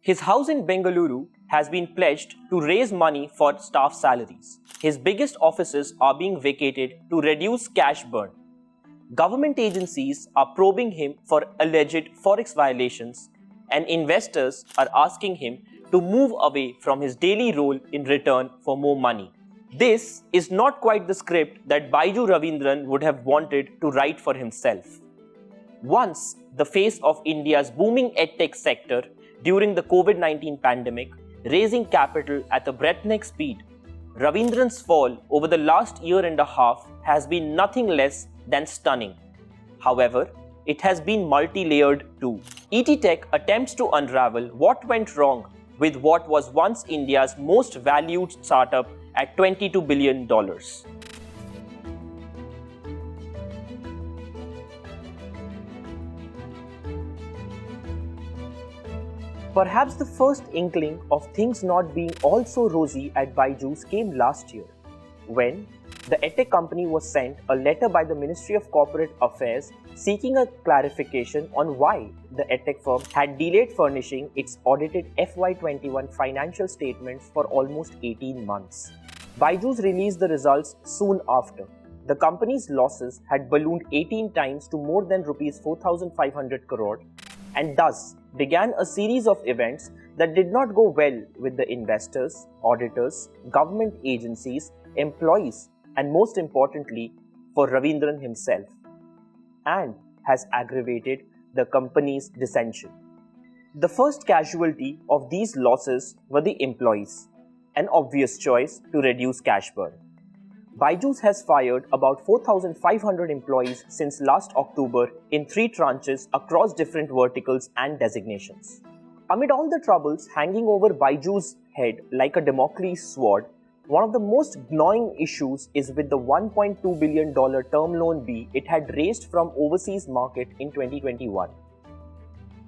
His house in Bengaluru has been pledged to raise money for staff salaries. His biggest offices are being vacated to reduce cash burn. Government agencies are probing him for alleged forex violations, and investors are asking him to move away from his daily role in return for more money. This is not quite the script that Byju Raveendran would have wanted to write for himself. Once the face of India's booming edtech sector during the COVID-19 pandemic, raising capital at a breathtaking speed, Raveendran's fall over the last year and a half has been nothing less than stunning. However, it has been multi-layered too. ET Tech attempts to unravel what went wrong with what was once India's most valued startup at $22 billion. Perhaps the first inkling of things not being all so rosy at Byju's came last year, when the edtech company was sent a letter by the Ministry of Corporate Affairs seeking a clarification on why the edtech firm had delayed furnishing its audited FY21 financial statements for almost 18 months. Byju's released the results soon after. The company's losses had ballooned 18 times to more than Rs 4,500 crore, and thus began a series of events that did not go well with the investors, auditors, government agencies, employees, and most importantly, for Raveendran himself, and has aggravated the company's dissension. The first casualty of these losses were the employees, an obvious choice to reduce cash burn. Byju's has fired about 4,500 employees since last October in 3 tranches across different verticals and designations. Amid all the troubles hanging over Byju's head like a Damocles sword, one of the most gnawing issues is with the $1.2 billion term loan B it had raised from overseas market in 2021.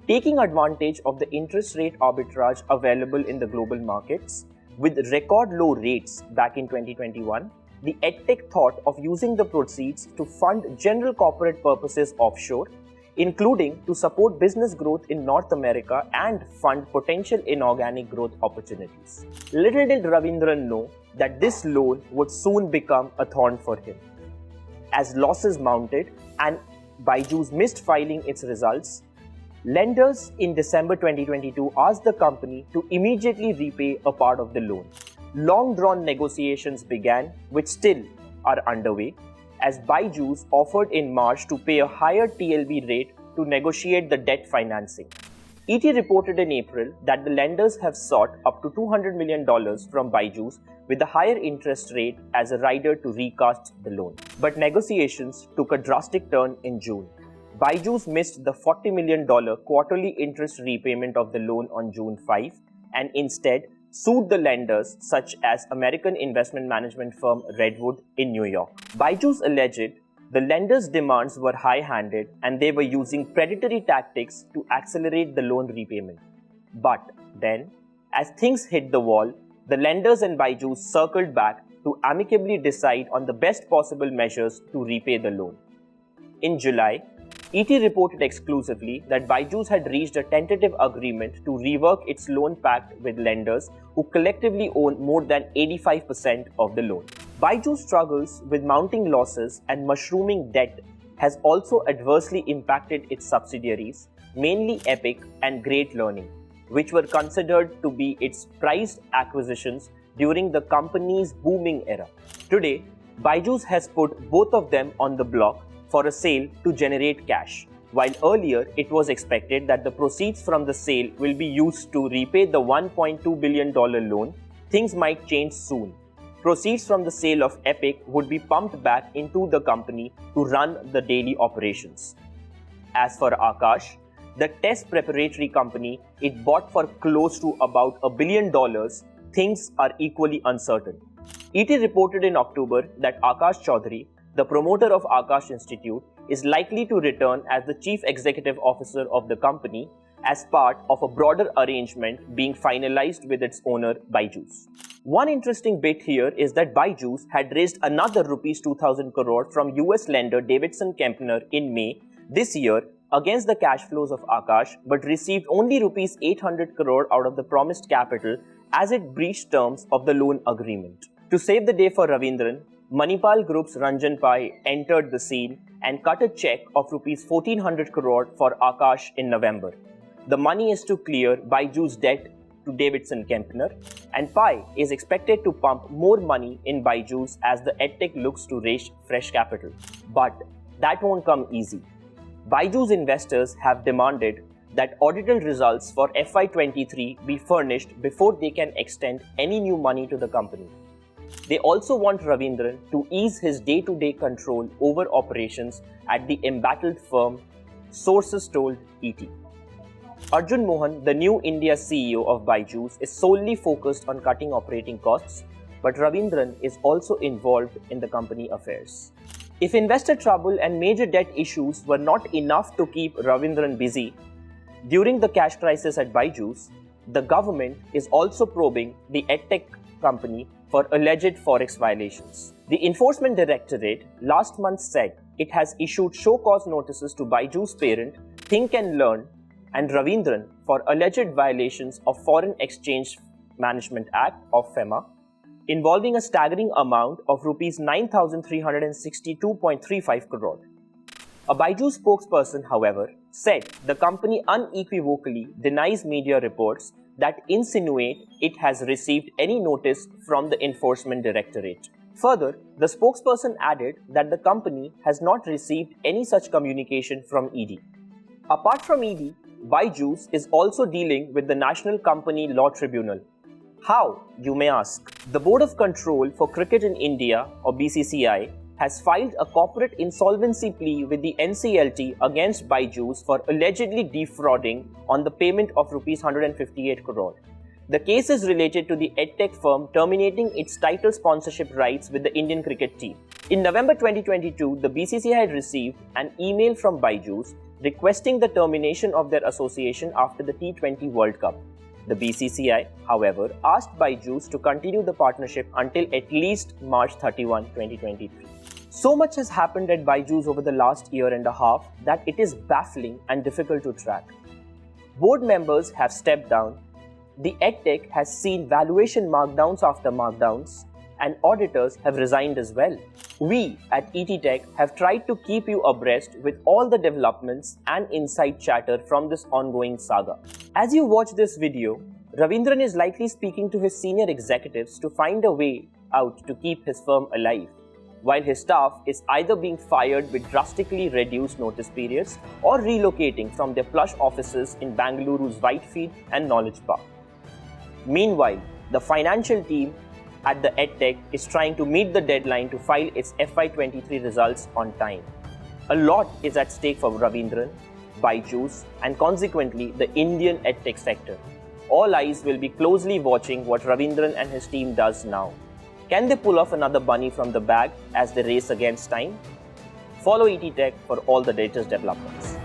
Taking advantage of the interest rate arbitrage available in the global markets, with record low rates back in 2021, the edtech thought of using the proceeds to fund general corporate purposes offshore, including to support business growth in North America and fund potential inorganic growth opportunities. Little did Raveendran know that this loan would soon become a thorn for him. As losses mounted and Byju's missed filing its results, lenders in December 2022 asked the company to immediately repay a part of the loan. Long-drawn negotiations began, which still are underway, as Byju's offered in March to pay a higher TLB rate to negotiate the debt financing. ET reported in April that the lenders have sought up to $200 million from Byju's with a higher interest rate as a rider to recast the loan. But negotiations took a drastic turn in June. Byju's missed the $40 million quarterly interest repayment of the loan on June 5 and instead sued the lenders such as American investment management firm Redwood in New York. Byju's alleged the lenders' demands were high-handed and they were using predatory tactics to accelerate the loan repayment. But then, as things hit the wall, the lenders and Byju's circled back to amicably decide on the best possible measures to repay the loan. In July, ET reported exclusively that Byju's had reached a tentative agreement to rework its loan pact with lenders who collectively own more than 85% of the loan. Byju's struggles with mounting losses and mushrooming debt has also adversely impacted its subsidiaries, mainly Epic and Great Learning, which were considered to be its prized acquisitions during the company's booming era. Today, Byju's has put both of them on the block for a sale to generate cash. While earlier it was expected that the proceeds from the sale will be used to repay the $1.2 billion loan, things might change soon. Proceeds from the sale of Epic would be pumped back into the company to run the daily operations. As for Akash, the test preparatory company it bought for close to about $1 billion, things are equally uncertain. ET reported in October that Akash Chaudhary, the promoter of Akash Institute, is likely to return as the chief executive officer of the company as part of a broader arrangement being finalized with its owner Byju's. One interesting bit here is that Byju's had raised another Rs 2,000 crore from US lender Davidson Kempner in May this year against the cash flows of Akash but received only rupees 800 crore out of the promised capital as it breached terms of the loan agreement. To save the day for Raveendran, Manipal Group's Ranjan Pai entered the scene and cut a check of rupees 1400 crore for Akash in November. The money is to clear Byju's debt to Davidson Kempner, and Pai is expected to pump more money in Byju's as the EdTech looks to raise fresh capital. But that won't come easy. Byju's investors have demanded that audited results for FY23 be furnished before they can extend any new money to the company. They also want Raveendran to ease his day-to-day control over operations at the embattled firm, sources told ET. Arjun Mohan, the new India CEO of Byju's, is solely focused on cutting operating costs, but Raveendran is also involved in the company affairs. If investor trouble and major debt issues were not enough to keep Raveendran busy, during the cash crisis at Byju's, the government is also probing the EdTech company for alleged forex violations. The Enforcement Directorate last month said it has issued show cause notices to Byju's parent, Think and Learn, and Raveendran for alleged violations of Foreign Exchange Management Act of FEMA, involving a staggering amount of rupees 9,362.35 crore. A Byju spokesperson, however, said the company unequivocally denies media reports that insinuate it has received any notice from the Enforcement Directorate. Further, the spokesperson added that the company has not received any such communication from ED. Apart from ED, Byju's is also dealing with the National Company Law Tribunal. How, you may ask? The Board of Control for Cricket in India, or BCCI, has filed a corporate insolvency plea with the NCLT against Byju's for allegedly defrauding on the payment of Rs 158 crore. The case is related to the EdTech firm terminating its title sponsorship rights with the Indian cricket team. In November 2022, the BCCI had received an email from Byju's requesting the termination of their association after the T20 World Cup. The BCCI, however, asked Byju's to continue the partnership until at least March 31, 2023. So much has happened at Byju's over the last year and a half that it is baffling and difficult to track. Board members have stepped down, the EdTech has seen valuation markdowns after markdowns, and auditors have resigned as well. We at ET Tech have tried to keep you abreast with all the developments and inside chatter from this ongoing saga. As you watch this video, Raveendran is likely speaking to his senior executives to find a way out to keep his firm alive, while his staff is either being fired with drastically reduced notice periods or relocating from their plush offices in Bengaluru's Whitefield and Knowledge Park. Meanwhile, the financial team at the EdTech is trying to meet the deadline to file its FY23 results on time. A lot is at stake for Raveendran, Byju's, and consequently the Indian EdTech sector. All eyes will be closely watching what Raveendran and his team does now. Can they pull off another bunny from the bag as they race against time? Follow ET Tech for all the latest developments.